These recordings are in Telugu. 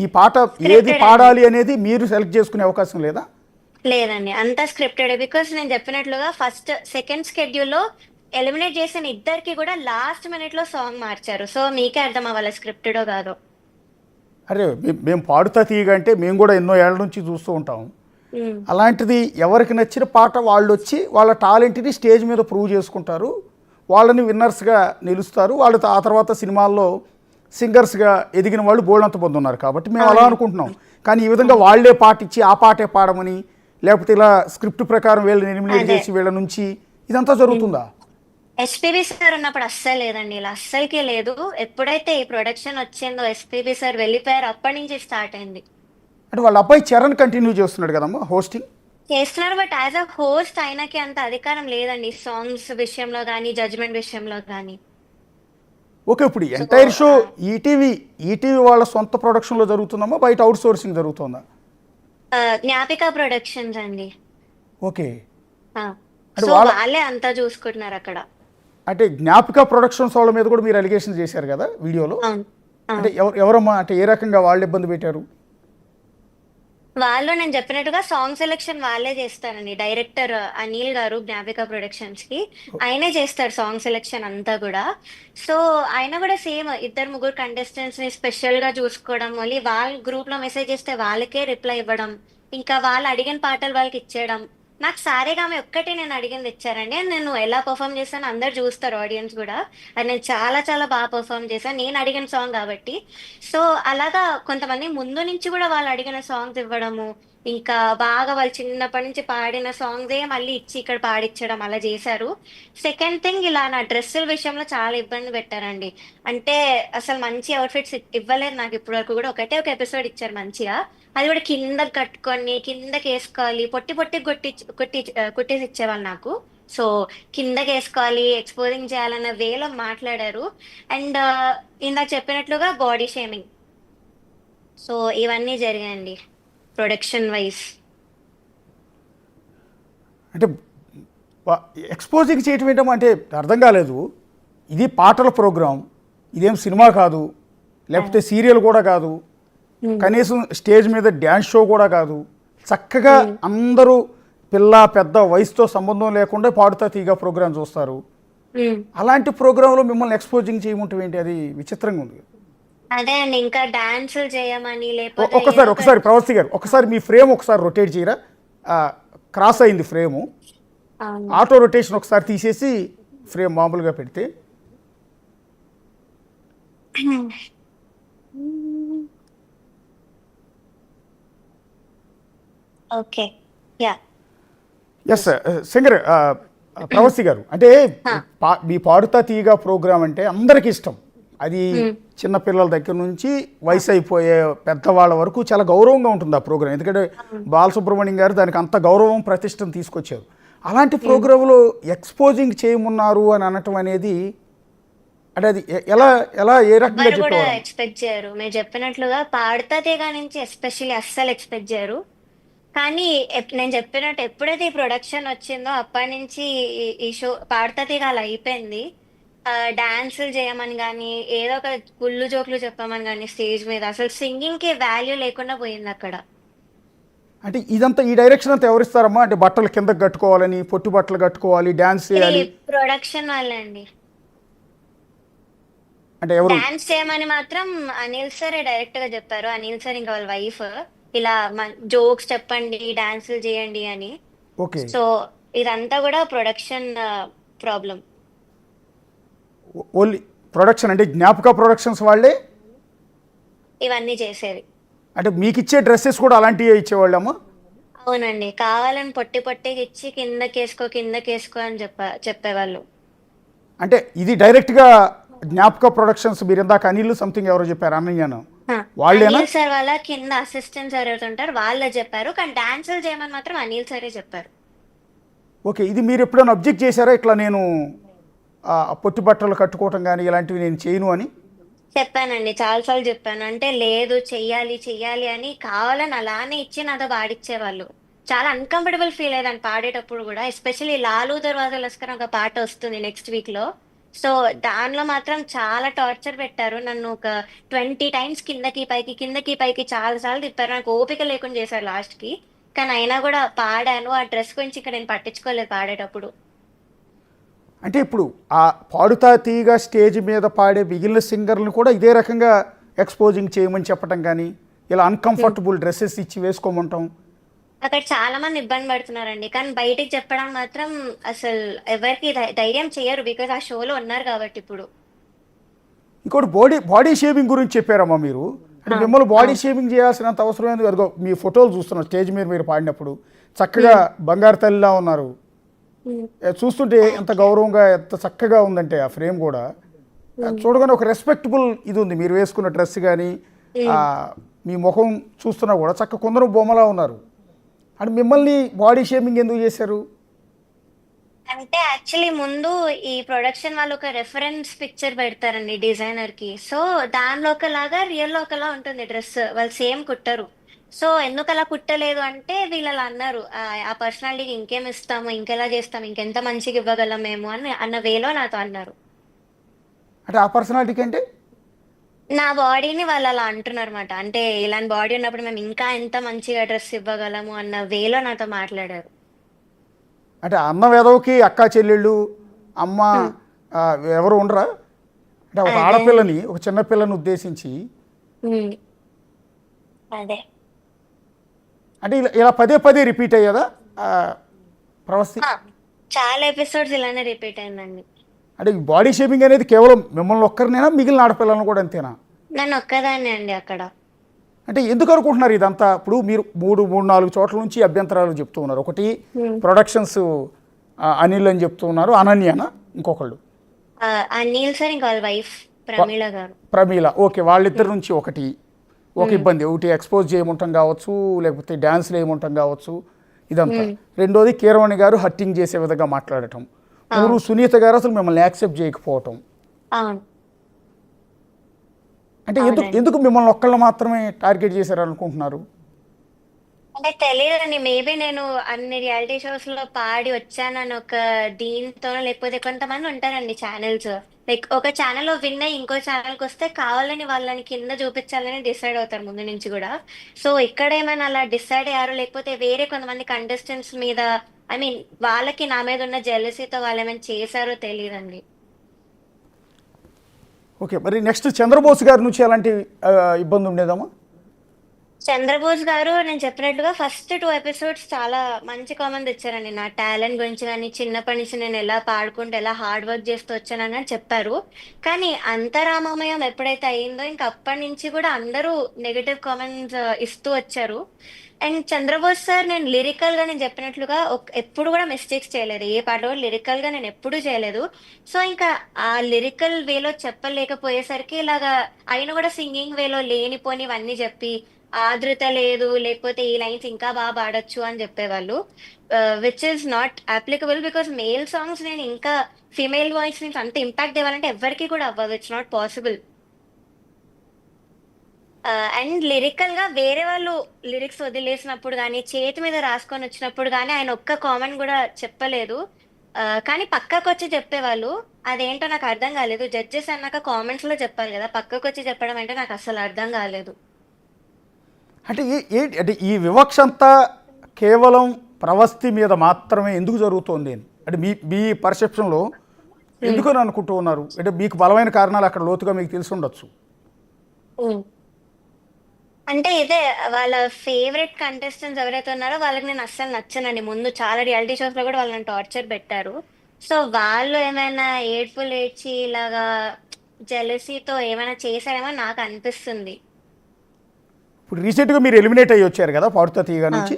ఈ పాట ఏది స్క్రిప్టెడ్ అండి. పాడాలి అనేది మీరు సెలెక్ట్ చేసుకునే అవకాశం లేదా? లేదండి, అంతా స్క్రిప్టెడ్. బికాస్ నేను చెప్పినట్లుగా ఫస్ట్ సెకండ్ స్కెడ్యూల్లో ఎలిమినేట్ చేసిన ఇద్దరికి కూడా లాస్ట్ మినిట్ లో సాంగ్ మార్చారు. సో మీకే అర్థం అవ్వాలి స్క్రిప్టెడో కాదో. అరే మేము పాడుతా తీయగా అంటే మేము కూడా ఎన్నో ఏళ్ళ నుంచి చూస్తూ ఉంటాం. ఉమ్. అలాంటిది ఎవరికి నచ్చిన పాట వాళ్ళు వచ్చి వాళ్ళ టాలెంట్ని స్టేజ్ మీద ప్రూవ్ చేసుకుంటారు, వాళ్ళని విన్నర్స్గా నిలుస్తారు. వాళ్ళు ఆ తర్వాత సినిమాల్లో సింగర్స్గా ఎదిగిన వాళ్ళు బోల్డంత మంది ఉన్నారు. కాబట్టి మేము అలా అవును. అనుకుంటున్నాం. కానీ ఈ విధంగా వాళ్ళే పాట ఇచ్చి ఆ పాటే పాడమని, లేకపోతే ఇలా స్క్రిప్ట్ ప్రకారం వీళ్ళని ఎలిమినేట్ అదే. చేసి వీళ్ళ నుంచి ఇదంతా జరుగుతుందా? ఎస్పీబీ సార్ ఉన్నప్పుడు అస్సలు లేదండి, ఇలా అస్సలకే లేదు. ఎప్పుడైతే ఈ ప్రొడక్షన్ వచ్చిందో ఎస్పీబీ సార్ వెళ్ళిపోయారు, అప్పటి నుంచి స్టార్ట్ అయింది. అంటే వాళ్ళ అబ్బాయి చరణ్ కంటిన్యూ చేస్తున్నాడు కదమ్మా హోస్టింగ్. చేస్తున్నారు, బట్ యాజ్ అ హోస్ట్ ఆయనకి అంత అధికారం లేదండి సాంగ్స్ విషయంలో కానీ జడ్జ్మెంట్ విషయంలో కానీ. ఓకే, ఇప్పుడు సో ఎంటైర్ షో ఈటీవీ వాళ్ళ సొంత ప్రొడక్షన్లో జరుగుతుందమ్మా, బయట అవుట్ సోర్సింగ్ జరుగుతుందా? జ్ఞాపిక ప్రొడక్షన్స్ అండి. ఓకే. ఆ, అంటే సో వాళ్ళ వాళ్ళే అంతా చూసుకుంటున్నారు అక్కడ. అంటే జ్ఞాపిక ప్రొడక్షన్స్ వాళ్ళ మీద కూడా మీరు అలిగేషన్ చేశారు కదా వీడియోలో. అవును. అంటే అవును. ఎవరమ్మా, అంటే ఏ రకంగా వాళ్ళు ఇబ్బంది పెట్టారు? వాళ్ళు నేను చెప్పినట్టుగా సాంగ్ సెలెక్షన్ వాళ్ళే చేస్తారండి. డైరెక్టర్ అనిల్ గారు జ్ఞాపిక ప్రొడక్షన్స్ కి ఆయనే చేస్తారు సాంగ్ సెలెక్షన్ అంతా కూడా. సో ఆయన కూడా సేమ్ ఇద్దరు ముగ్గురు కంటెస్టెంట్స్ ని స్పెషల్ గా చూసుకోవడం, మళ్ళీ వాళ్ళ గ్రూప్ లో మెసేజ్ చేస్తే వాళ్ళకే రిప్లై ఇవ్వడం, ఇంకా వాళ్ళు అడిగిన పాటలు వాళ్ళకి ఇచ్చేయడం. నాకు సారేగామె ఒక్కటే నేను అడిగింది ఇచ్చారండి. And నేను ఎలా పర్ఫామ్ చేశాను అందరు చూస్తారు, ఆడియన్స్ కూడా. అది నేను చాలా చాలా బాగా పర్ఫామ్ చేశాను, నేను అడిగిన సాంగ్ కాబట్టి. సో అలాగా కొంతమంది ముందు నుంచి కూడా వాళ్ళు అడిగిన సాంగ్స్ ఇవ్వడము, ఇంకా బాగా వాళ్ళు చిన్నప్పటి నుంచి పాడిన సాంగ్సే మళ్ళీ ఇచ్చి ఇక్కడ పాడించడం అలా చేశారు. సెకండ్ థింగ్, ఇలా నా డ్రెస్సుల విషయంలో చాలా ఇబ్బంది పెట్టారండి. అంటే అసలు మంచి అవుట్ఫిట్స్ ఇవ్వలేదు నాకు ఇప్పటి వరకు కూడా. ఒకటే ఒక ఎపిసోడ్ ఇచ్చారు మంచిగా, అది కూడా కింద కట్టుకొని కిందకి వేసుకోవాలి, పొట్టి పొట్టి కుట్టేసి ఇచ్చేవాళ్ళు నాకు. సో కిందకి వేసుకోవాలి, ఎక్స్పోజింగ్ చేయాలన్న వేలో మాట్లాడారు. అండ్ ఇందాక చెప్పినట్లుగా బాడీ షేమింగ్. సో ఇవన్నీ జరిగాయండి ప్రొడక్షన్ వైజ్. అంటే ఎక్స్పోజింగ్ చేయటం ఏంటమ్మా, అంటే అర్థం కాలేదు. ఇది పాటల ప్రోగ్రాం, ఇదేం సినిమా కాదు, లేకపోతే సీరియల్ కూడా కాదు, కనీసం స్టేజ్ మీద డ్యాన్స్ షో కూడా కాదు. చక్కగా అందరూ పిల్ల పెద్ద వయసుతో సంబంధం లేకుండా పాడుతా తీగ ప్రోగ్రాం చూస్తారు. అలాంటి ప్రోగ్రాంలో మిమ్మల్ని ఎక్స్పోజింగ్ చేయమంటాం ఏంటి? అది విచిత్రంగా ఉంది. అదే అండి, ఇంకా డాన్సులు చేయమని లేకపోతే ఏదో ఒక్కసారి ఒక. ఒకసారి ప్రవస్తి గారు, ఒకసారి మీ ఫ్రేమ్ ఒకసారి రొటేట్ చేయరా? క్రాస్ అయింది ఫ్రేము. అవును. ఆటో రొటేషన్ ఒకసారి తీసేసి ఫ్రేమ్ మామూలుగా పెడితే. Okay. Yeah. Yes singer Pravasthi గారు, అంటే మీ పాడుతా తీయగా ప్రోగ్రాం అంటే అందరికీ ఇష్టం. అది చిన్నపిల్లల దగ్గర నుంచి వయసు అయిపోయే పెద్దవాళ్ళ వరకు చాలా గౌరవంగా ఉంటుంది ఆ ప్రోగ్రాం. ఎందుకంటే బాలసుబ్రహ్మణ్యం గారు దానికి అంత గౌరవం ప్రతిష్టను తీసుకొచ్చారు. అలాంటి ప్రోగ్రాంలో ఎక్స్పోజింగ్ చేయమన్నారు అని అనటం అనేది, అంటే అది ఎలా ఎలా ఏ రకంగా ఎవ్వరు కూడా చెప్పేవారు? ఎక్స్పెక్ట్ చేయరు, మీరు చెప్పినట్లుగా పాడతా తీగ నుంచి ఎస్పెషల్లీ అస్సలు ఎక్స్పెక్ట్ చేయరు. కానీ నేను చెప్పినట్టు ఎప్పుడైతే ఈ ప్రొడక్షన్ వచ్చిందో అప్పటి నుంచి ఈ షో పాడతా తీగ అలా అయిపోయింది. డాన్సులు చేయమని కానీ ఏదో ఒక కుళ్ళు జోకులు చెప్పమని కానీ స్టేజ్ మీద అసలు సింగింగ్ కి వాల్యూ లేకుండా పోయింది అక్కడ. అంటే ఇదంతా ఈ డైరెక్షన్ అంతా ఎవరిస్తారమ్మా? అంటే బట్టలు కిందకి కట్టుకోవాలని, పొట్టు బట్టలు కట్టుకోవాలి, డ్యాన్స్ ఇది చేయాలి ప్రొడక్షన్ వాళ్ళే అండి. అంటే ఎవరు? డాన్స్ చేయమని మాత్రం అనిల్ సార్ డైరెక్ట్ గా చెప్పారు. అనిల్ సార్ ఇంకా వాళ్ళ వైఫ్ ఇలా జోక్స్ చెప్పండి, డాన్సులు చేయండి అని. ఓకే. సో ఇదంతా కూడా ప్రొడక్షన్ ప్రాబ్లం. ఓన్లీ ప్రొడక్షన్ అంటే జ్ఞాపక ప్రొడక్షన్స్ వాళ్ళే? ఇవన్నీ చేసేది. అంటే మీకు ఇచ్చే డ్రెస్సెస్ కూడా అలాంటివే ఇచ్చేవాళ్ళమ్మా? అవునండి, కావాలని పొట్టి పొట్టిగా ఇచ్చి కిందకేసుకో కిందకేసుకో అని చెప్పేవాళ్ళు. అంటే ఇది డైరెక్ట్గా జ్ఞాపక ప్రొడక్షన్స్, మీరు ఇందాక అనిల్ సంథింగ్ ఎవరో చెప్పారు, అన్నయ్యను హ, వాళ్ళేనా? అనిల్ సార్ వాళ్ళ కింద అసిస్టెంట్స్ ఎవరైతుంటారు వాళ్ళే చెప్పారు, కానీ డాన్సులు చేయమని మాత్రం అనిల్ సరే చెప్పారు. ఓకే, ఇది మీరు ఎప్పుడైనా అబ్జెక్ట్ చేశారా, ఇట్లా నేను పొట్టి బట్టలు కట్టుకోవటం కానీ ఇలాంటివి నేను చేయను అని? చెప్పానండి, చాలాసార్లు చెప్పాను. అంటే లేదు, చెయ్యాలి చెయ్యాలి అని కావాలని అలానే ఇచ్చి నాతో పాడిచ్చేవాళ్ళు. చాలా అన్కంఫర్టబుల్ ఫీల్ అయ్యేదాన్ని పాడేటప్పుడు కూడా. ఎస్పెషల్లీ లాలు దర్వాజా లస్కర్ ఒక పాట వస్తుంది నెక్స్ట్ వీక్ లో. సో దానిలో మాత్రం చాలా టార్చర్ పెట్టారు నన్ను. ఒక 20 టైమ్స్ కిందకి పైకి చాలా సార్లు తిప్పారు. నాకు ఓపిక లేకుండా చేశారు లాస్ట్ కి. కానీ అయినా కూడా పాడాను. ఆ డ్రెస్ గురించి ఇంకా నేను పట్టించుకోలేదు పాడేటప్పుడు. అంటే ఇప్పుడు ఆ పాడుతా తీగ స్టేజ్ మీద పాడే మిగిలిన సింగర్లను కూడా ఇదే రకంగా ఎక్స్పోజింగ్ చేయమని చెప్పడం కానీ ఇలా అన్కంఫర్టబుల్ డ్రెస్సెస్ ఇచ్చి వేసుకోమంటాం. అక్కడ చాలా మంది ఇబ్బంది పడుతున్నారండి. కానీ బయటికి చెప్పడం మాత్రం అసలు ఎవరికి ధైర్యం చేయరు. బికాజ్ ఆ షోలో ఉన్నారు కాబట్టి ఇప్పుడు. ఇంకోటి బాడీ షేవింగ్ గురించి చెప్పారమ్మా మీరు. అంటే మిమ్మల్ని బాడీ షేవింగ్ చేయాల్సినంత అవసరం ఏంది? అదిగో మీ ఫోటోలు చూస్తున్నాం స్టేజ్ మీద మీరు పాడినప్పుడు చక్కగా బంగారు తల్లిలా ఉన్నారు. చూస్తుంటే ఎంత గౌరవంగా ఎంత చక్కగా ఉందంటే ఆ ఫ్రేమ్ కూడా చూడగానే ఒక రెస్పెక్టబుల్ ఇది ఉంది. మీరు వేసుకున్న డ్రెస్ కానీ మీ ముఖం చూస్తున్నా కూడా చక్క కొందరు బొమ్మలా ఉన్నారు. అంటే మిమ్మల్ని బాడీ షేమింగ్ ఎందుకు చేశారు? అంటే యాక్చువల్లీ ముందు ఈ ప్రొడక్షన్ వాళ్ళు ఒక రెఫరెన్స్ పిక్చర్ పెడతారండి డిజైనర్ కి. సో దానిలో ఒకలాగా రియల్ లో ఒకలా ఉంటుంది డ్రెస్. వాళ్ళు సేమ్ కుట్టరు. సో ఎందుకు అలా కుట్టలేదు అంటే వీళ్ళు అలా అన్నారు. ఆ పర్సనాలిటీకి ఇంకేం ఇస్తాము, ఇంకెలా చేస్తాము, ఇంకెంత మంచిగా ఇవ్వగలం మేము అని అన్న వేలో నాతో అన్నారు. అంటే ఆ పర్సనాలిటీకి అంటే నా బాడీని వాళ్ళు అలా అంటున్నారు అనమాట. అంటే ఇలాంటి బాడీ ఉన్నప్పుడు మేము ఇంకా ఎంత మంచిగా డ్రెస్ ఇవ్వగలము అన్న వేలో నాతో మాట్లాడారు. అంటే అన్న వెదవుకి అక్క చెల్లెళ్ళు అమ్మ హ్మ్. ఆ, ఎవరు ఉండరా? అంటే ఒక అదే ఆడపిల్లని ఒక చిన్న పిల్లని ఉద్దేశించి ఉమ్, అదే అంటే ఇలా పదే పదే రిపీట్ అయ్యేదా ప్రవస్తి? ఆ, చాలా ఎపిసోడ్స్ ఇలానే రిపీట్ అయిందండి. అంటే ఈ బాడీ షేమింగ్ అనేది కేవలం మిమ్మల్ని ఒక్కరినేనా మిగిలిన ఆడపిల్లలను కూడా అంతేనా? నన్ను ఒక్కదాన్నే అండి అక్కడ. అంటే ఎందుకు అనుకుంటున్నారు ఇదంతా? ఇప్పుడు మీరు మూడు నాలుగు చోట్ల నుంచి అభ్యంతరాలు చెప్తూ ఉన్నారు. ఒకటి ఉమ్. ప్రొడక్షన్స్ అనిల్ అని చెప్తూ ఉన్నారు, అనన్యనా ఇంకొకళ్ళు అనిల్ సార్ ఇంకా వాళ్ళ వైఫ్ ప్రమీల గారు. ప్రమీల. ఓకే, వాళ్ళిద్దరి నుంచి ఒక ఇబ్బంది. ఒకటి ఎక్స్పోజ్ చేయమంటాం కావచ్చు, లేకపోతే డ్యాన్స్లు వేయమంటాం కావచ్చు, ఇదంతా. రెండోది కీరవాణి గారు హట్టింగ్ చేసే విధంగా మాట్లాడటం. మూడు సునీత గారు అసలు మిమ్మల్ని యాక్సెప్ట్ చేయకపోవటం. అవును. అంటే ఎందుకు అవునండి. ఎందుకు మిమ్మల్ని ఒక్కళ్ళు మాత్రమే టార్గెట్ చేశారు అనుకుంటున్నారు? అంటే తెలియదండి. మేబీ నేను అన్ని రియాలిటీ షోస్ లో పాడి వచ్చానని ఒక దీంతోనో, లేకపోతే కొంతమంది ఉంటారండి ఛానల్స్. లైక్ ఒక ఛానల్ లో విన్ అయ్యి ఇంకో ఛానల్ కి వస్తే కావాలని వాళ్ళని కింద చూపించాలని డిసైడ్ అవుతారు ముందు నుంచి కూడా. సో ఇక్కడ ఏమైనా అలా డిసైడ్ అయ్యారు, లేకపోతే వేరే కొంతమంది కంటెస్టెంట్స్ మీద, ఐ మీన్ వాళ్ళకి నా మీద ఉన్న జెలసీతో వాళ్ళు ఏమైనా చేశారో తెలియదండి. ఓకే, మరి నెక్స్ట్ చంద్రబోస్ గారి నుంచి ఎలాంటి ఇబ్బంది ఉండేదమ్మా? చంద్రబోస్ గారు నేను చెప్పినట్లుగా ఫస్ట్ 2 ఎపిసోడ్స్ చాలా మంచి కామెంట్ ఇచ్చారండి. నా టాలెంట్ గురించి కానీ, చిన్నప్పటి నుంచి నేను ఎలా పాడుకుంటూ ఎలా హార్డ్ వర్క్ చేస్తూ వచ్చానని అని చెప్పారు. కానీ అంతరామమయం ఎప్పుడైతే అయిందో ఇంకా అప్పటి నుంచి కూడా అందరూ నెగటివ్ కామెంట్స్ ఇస్తూ వచ్చారు. అండ్ చంద్రబోస్ సార్ నేను లిరికల్ గా నేను చెప్పినట్లుగా ఎప్పుడు కూడా మిస్టేక్స్ చేయలేదు. ఏ పాట కూడా లిరికల్ గా నేను ఎప్పుడూ చేయలేదు. సో ఇంకా ఆ లిరికల్ వేలో చెప్పలేకపోయేసరికి ఇలాగా ఆయన కూడా సింగింగ్ వేలో లేనిపోనివన్నీ చెప్పి ఆదృత లేదు, లేకపోతే ఈ లైన్స్ ఇంకా బాగా పాడొచ్చు అని చెప్పేవాళ్ళు. Which is not applicable. Because male songs నేను ఇంకా ఫీమేల్ వాయిస్ నుంచి అంత ఇంపాక్ట్ ఇవ్వాలంటే ఎవరికి కూడా అవ్వదు. It's not possible. And lyrical గా వేరే వాళ్ళు లిరిక్స్ వదిలేసినప్పుడు కానీ, చేతి మీద రాసుకొని వచ్చినప్పుడు కానీ ఆయన ఒక్క కామెంట్ కూడా చెప్పలేదు. కానీ పక్కకు వచ్చి చెప్పేవాళ్ళు. అదేంటో నాకు అర్థం కాలేదు. జడ్జెస్ అన్నాక కామెంట్స్ లో చెప్పాలి కదా, పక్కకు వచ్చి చెప్పడం అంటే నాకు అసలు అర్థం కాలేదు. అంటే ఏంటి అంటే ఈ వివక్ష అంతా కేవలం ప్రవస్తి మీద మాత్రమే ఎందుకు జరుగుతోంది అని అంటే మీ పర్సెప్షన్లో ఎందుకని అనుకుంటూ ఉన్నారు? అంటే మీకు బలమైన కారణాలు అక్కడ లోతుగా మీకు తెలిసి ఉండొచ్చు. ఉమ్. అంటే ఇదే వాళ్ళ ఫేవరెట్ కంటెస్టెంట్స్ ఎవరైతే ఉన్నారో వాళ్ళకి నేను అస్సలు నచ్చనండి. ముందు చాలా రియాలిటీ షోస్ లో కూడా వాళ్ళని టార్చర్ పెట్టారు. సో వాళ్ళు ఏమైనా ఏడ్పులు ఏడ్చి ఇలాగా జెలసీతో ఏమైనా చేశారేమో నాకు అనిపిస్తుంది. ఇప్పుడు రీసెంట్గా మీరు ఎలిమినేట్ అయ్యి వచ్చారు కదా పాడుతా తీగ ఆ, నుంచి.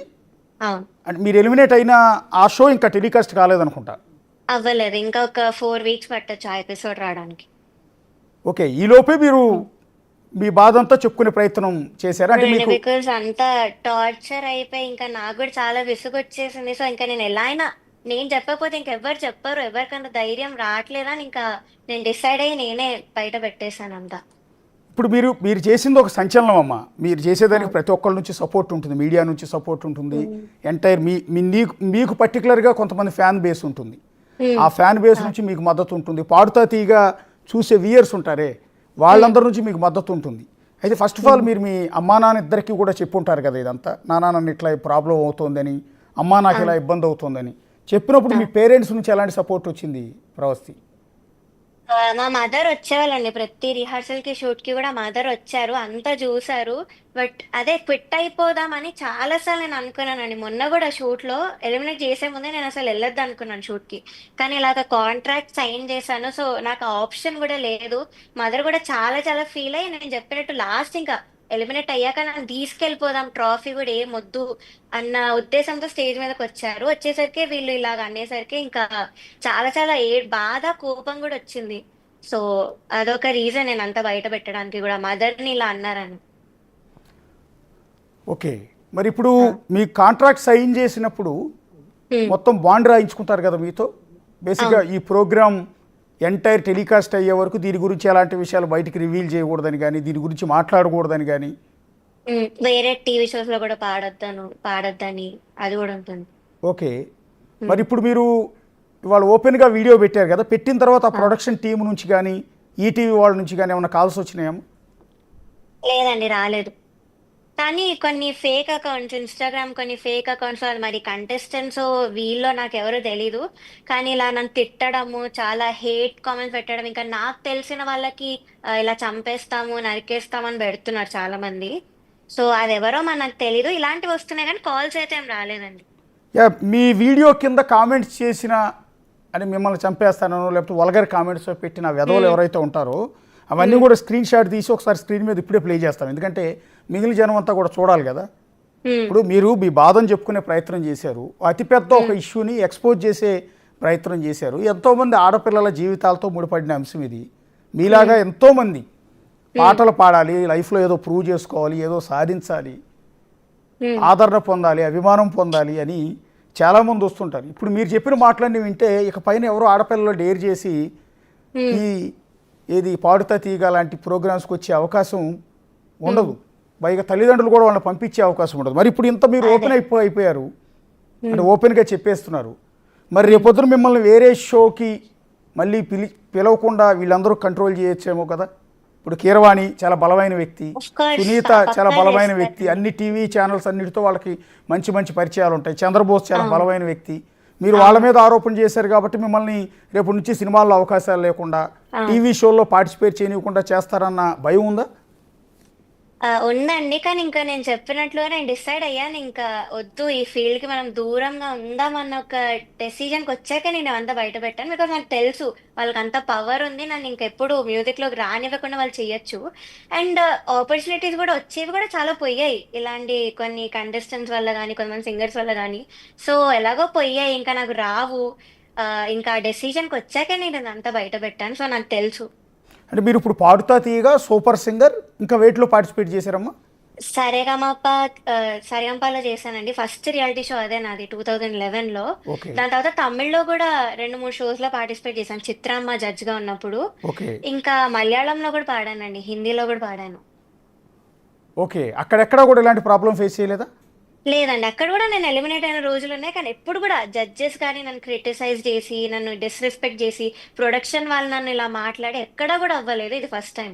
అవును. అంటే మీరు ఎలిమినేట్ అయిన ఆ షో ఇంకా టెలికాస్ట్ కాలేదనుకుంటా. అవ్వలేదు. ఇంకా ఒక 4 వీక్స్ పట్టొచ్చు ఆ ఎపిసోడ్ రావడానికి. ఓకే, ఈ లోపే మీరు మీ బాధ అంతా చెప్పుకునే ప్రయత్నం చేశారా? అంటే అవునండి. మీకు బికాస్ అంతా టార్చర్ అయిపోయి ఇంకా నాకు కూడా చాలా విసుగు వచ్చేసింది. సో ఇంకా నేను ఎలా అయినా నేను చెప్పకపోతే ఇంకెవ్వరు చెప్పరు, ఎవరికంత ధైర్యం రావట్లేదని ఇంకా నేను డిసైడ్ అయ్యి నేనే బయట పెట్టేశాను అంతా. ఇప్పుడు మీరు చేసింది ఒక సంచలనం అమ్మ. మీరు చేసేదానికి ప్రతి ఒక్కరి నుంచి సపోర్ట్ ఉంటుంది, మీడియా నుంచి సపోర్ట్ ఉంటుంది, ఎంటైర్ మీకు పర్టికులర్గా కొంతమంది ఫ్యాన్ బేస్ ఉంటుంది. ఉమ్, ఆ ఫ్యాన్ బేస్ ఆ, నుంచి మీకు మద్దతు ఉంటుంది. పాడుతా తీగ చూసే వ్యూయర్స్ ఉంటారే, వాళ్ళందరి నుంచి మీకు మద్దతు ఉంటుంది. అయితే ఫస్ట్ ఆఫ్ ఆల్ ఉమ్, మీరు మీ అమ్మా నాన్న ఇద్దరికి కూడా చెప్పుంటారు కదా ఇదంతా, నాన్న నన్ను ఇట్లా ప్రాబ్లం అవుతుందని, అమ్మా నాకు ఆ, ఇలా ఇబ్బంది అవుతుందని చెప్పినప్పుడు ఆ. మీ పేరెంట్స్ నుంచి ఎలాంటి సపోర్ట్ వచ్చింది ప్రవస్తి? మా మదర్ వచ్చేవాళ్ళండి ప్రతి రిహార్సల్ కి షూట్ కి కూడా మదర్ వచ్చారు, అంతా చూసారు. బట్ అదే క్విట్ అయిపోదామని చాలా సార్లు నేను అనుకున్నానండి. మొన్న కూడా షూట్ లో ఎలిమినేట్ చేసే ముందే నేను అసలు వెళ్ళొద్దు అనుకున్నాను షూట్ కి. కానీ ఇలాగ కాంట్రాక్ట్ సైన్ చేశాను, సో నాకు ఆప్షన్ కూడా లేదు. మదర్ కూడా చాలా చాలా ఫీల్ అయ్యి నేను చెప్పినట్టు లాస్ట్ ఇంకా ఎలిమినేట్ అయ్యాక నన్ను తీసుకెళ్ళిపోదాం, ట్రాఫీ కూడా ఏం వద్దు అన్న ఉద్దేశంతో స్టేజ్ మీదకి వచ్చారు. వచ్చేసరికి వీళ్ళు ఇలాగ అనేసరికి ఇంకా చాలా చాలా బాధ కోపం కూడా వచ్చింది. సో అదొక రీజన్ నేను అంతా బయట పెట్టడానికి కూడా, మదర్ని ఇలా అన్నారని. ఓకే, మరి ఇప్పుడు ఆ, మీ కాంట్రాక్ట్ సైన్ చేసినప్పుడు ఉమ్, మొత్తం బాండ్ రాయించుకుంటారు కదా మీతో. బేసిక్గా అవును. ఈ ప్రోగ్రామ్ ఎంటైర్ టెలికాస్ట్ అయ్యే వరకు దీని గురించి ఎలాంటి విషయాలు బయటికి రివీల్ చేయకూడదని కానీ, దీని గురించి మాట్లాడకూడదని కానీ. వేరే టీవీ షోస్ లో కూడా పాడొద్దని అది కూడా ఉంటుంది. ఓకే, మరి ఉమ్, ఇప్పుడు మీరు ఇవాళ ఓపెన్గా వీడియో పెట్టారు కదా, పెట్టిన తర్వాత ఆ ఆ. ప్రొడక్షన్ టీం నుంచి కానీ, ఈటీవీ వాళ్ళ నుంచి కానీ ఏమైనా కాల్స్ వచ్చినాయేమో? లేదండి, రాలేదు. కానీ కొన్ని ఫేక్ అకౌంట్స్, ఇన్స్టాగ్రామ్ కొన్ని ఫేక్ అకౌంట్స్, వాళ్ళు మరి కంటెస్టెంట్స్ వీళ్ళో నాకు ఎవరు తెలీదు. కానీ ఇలా నన్ను తిట్టడము, చాలా హేట్ కామెంట్స్ పెట్టడం, ఇంకా నాకు తెలిసిన వాళ్ళకి ఇలా చంపేస్తాము నరికేస్తాము అని పెడుతున్నారు చాలా మంది. సో అది ఎవరో మనకు తెలీదు. ఇలాంటివి వస్తున్నాయి కానీ కాల్స్ అయితే ఏం రాలేదండి. యా, మీ వీడియో కింద కామెంట్స్ చేసిన అని మిమ్మల్ని చంపేస్తానో లేకపోతే వల్గర్ కామెంట్స్ పెట్టిన వెధవలు ఉమ్, ఎవరైతే ఉంటారో అవన్నీ ఉమ్, కూడా స్క్రీన్ షాట్ తీసి ఒకసారి స్క్రీన్ మీద ఇప్పుడే ప్లే చేస్తాం, ఎందుకంటే మిగిలిన జనం అంతా కూడా చూడాలి కదా. ఉమ్, ఇప్పుడు మీరు మీ బాధను చెప్పుకునే ప్రయత్నం చేశారు, అతిపెద్ద ఒక ఉమ్, ఇష్యూని ఎక్స్పోజ్ చేసే ప్రయత్నం చేశారు. ఎంతోమంది ఆడపిల్లల జీవితాలతో ముడిపడిన అంశం ఇది. మీలాగా ఉమ్, ఎంతోమంది ఉమ్, పాటలు పాడాలి, లైఫ్లో ఏదో ప్రూవ్ చేసుకోవాలి, ఏదో సాధించాలి, ఉమ్, ఆదరణ పొందాలి, అభిమానం పొందాలి అని చాలామంది వస్తుంటారు. ఇప్పుడు మీరు చెప్పిన మాటలన్నీ వింటే ఇక పైన ఎవరో ఆడపిల్లలు డేర్ చేసి ఉమ్, ఈ ఏది పాడుతా తీగ లాంటి ప్రోగ్రామ్స్కి వచ్చే అవకాశం ఉమ్. ఉండదు. పైగా తల్లిదండ్రులు కూడా వాళ్ళని పంపించే అవకాశం ఉండదు. మరి ఇప్పుడు ఇంత మీరు అదే. ఓపెన్ అయిపోయారు అంటే ఉమ్, ఓపెన్గా చెప్పేస్తున్నారు. మరి ఉమ్. రేపొద్దున మిమ్మల్ని వేరే షోకి మళ్ళీ పిలవకుండా వీళ్ళందరూ కంట్రోల్ చేయొచ్చేమో కదా. ఇప్పుడు కీరవాణి చాలా బలమైన వ్యక్తి, ఆఫ్ కోర్స్ సునీత చాలా పక్కా బలమైన వ్యక్తి, చేస్తారండి. అన్ని టీవీ ఛానల్స్ అన్నిటితో వాళ్ళకి మంచి మంచి పరిచయాలు ఉంటాయి. చంద్రబోస్ చాలా అవును, బలమైన వ్యక్తి. మీరు వాళ్ళ అవును, మీద ఆరోపణ చేశారు కాబట్టి మిమ్మల్ని రేపు నుంచి సినిమాల్లో అవకాశాలు లేకుండా, అవును. టీవీ షోల్లో పార్టిసిపేట్ చేయనివ్వకుండా చేస్తారన్న భయం ఉందా? ఉందండి. కానీ ఇంకా నేను చెప్పినట్లుగా నేను డిసైడ్ అయ్యాను. ఇంకా వద్దు, ఈ ఫీల్డ్ కి మనం దూరంగా ఉందామన్న ఒక డెసిజన్కి వచ్చాక నేను అంతా బయట పెట్టాను. బికాస్ నాకు తెలుసు వాళ్ళకి అంత పవర్ ఉంది, నన్ను ఇంకెప్పుడు మ్యూజిక్ లోకి రానివ్వకుండా వాళ్ళు చెయ్యొచ్చు. అండ్ ఆపర్చునిటీస్ కూడా వచ్చేవి కూడా చాలా పోయాయి, ఇలాంటి కొన్ని కంటెస్టెంట్స్ వల్ల కానీ కొంతమంది సింగర్స్ వల్ల కానీ. సో ఎలాగో పోయాయి, ఇంకా నాకు రావు. ఇంకా డెసిజన్కి వచ్చాకే నేను అంతా బయట పెట్టాను. సో నాకు తెలుసు. అంటే మీరు ఇప్పుడు పాడుతా తీయగా సూపర్ సింగర్ ఇంకా వేటిలో పార్టిసిపేట్ చేశారమ్మా? సరేగమప సరిగమపలో చేశానండి. ఫస్ట్ రియాలిటీ షో అదే నాది 2011లో. ఓకే, దాని తర్వాత తమిళ్లో కూడా 2-3 షోస్ లో పార్టిసిపేట్ చేశాను, చిత్రమ్మ జడ్జ్ గా ఉన్నప్పుడు. ఓకే, ఇంకా మలయాళంలో కూడా పాడానండి, హిందీలో కూడా పాడాను. ఓకే. అక్కడెక్కడా కూడా ఇలాంటి ప్రాబ్లం ఫేస్ చేయలేదా? లేదండి, అక్కడ కూడా నేను ఎలిమినేట్ అయిన రోజులు ఉన్నాయి. కానీ ఎప్పుడు కూడా జడ్జెస్ కానీ నన్ను క్రిటిసైజ్ చేసి, నన్ను డిస్రెస్పెక్ట్ చేసి, ప్రొడక్షన్ వాళ్ళు నన్ను ఇలా మాట్లాడి ఎక్కడా కూడా అవ్వలేదు. ఇది ఫస్ట్ టైం.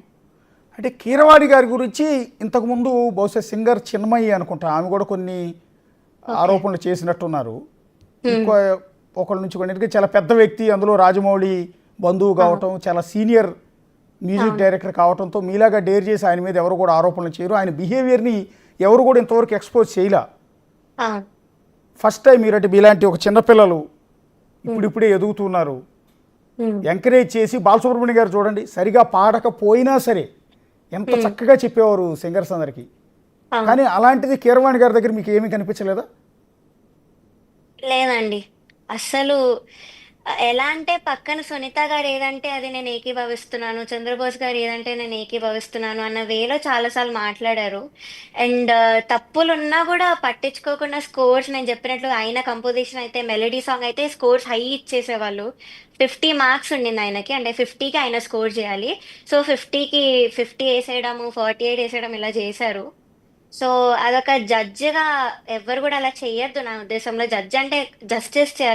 అంటే కీరవాణి గారి గురించి ఇంతకుముందు బహుశా సింగర్ చిన్మయి అనుకుంటా, ఆమె కూడా కొన్ని ఓకే. ఆరోపణలు చేసినట్టున్నారు. ఇంకో ఒకళ్ళ నుంచి కొన్ని, ఎందుకంటే చాలా పెద్ద వ్యక్తి, అందులో రాజమౌళి బంధువు కావటం, చాలా సీనియర్ మ్యూజిక్ అవును, డైరెక్టర్ కావడంతో మీలాగా డేర్ చేసి ఆయన మీద ఎవరు కూడా ఆరోపణలు చేయరు. ఆయన బిహేవియర్ని ఎవరు కూడా ఇంతవరకు ఎక్స్పోజ్ చేయలే. అవును, ఫస్ట్ టైం మీరు అంటే మీలాంటి ఒక చిన్నపిల్లలు ఇప్పుడిప్పుడే ఎదుగుతున్నారు, ఉమ్, ఎంకరేజ్ చేసి బాలసుబ్రహ్మణ్యం గారు చూడండి, సరిగా పాడకపోయినా సరే ఎంత చక్కగా చెప్పేవారు సింగర్స్ అందరికీ. అవును. కానీ అలాంటిది కీరవాణి గారి దగ్గర మీకు ఏమీ కనిపించలేదా? లేదండి, అస్సలు. ఎలా అంటే పక్కన సునీత గారు ఏదంటే అది నేను ఏకీభవిస్తున్నాను, చంద్రబోస్ గారు ఏదంటే నేను ఏకీభవిస్తున్నాను అన్న వేలో చాలాసార్లు మాట్లాడారు. అండ్ తప్పులు ఉన్నా కూడా పట్టించుకోకుండా స్కోర్స్, నేను చెప్పినట్లు ఆయన కంపోజిషన్ అయితే, మెలడీ సాంగ్ అయితే స్కోర్స్ హై ఇచ్చేసేవాళ్ళు. 50 మార్క్స్ ఉండింది ఆయనకి, అంటే 50కి ఆయన స్కోర్ చేయాలి. సో 50కి 50 వేసేయడము, 48 వేసేయడం ఇలా చేశారు. సో అదొక జడ్జిగా ఎవ్వరు కూడా అలా చెయ్యొద్దు నా ఉద్దేశంలో. జడ్జ్ అంటే జస్టిస్ చేయాలి.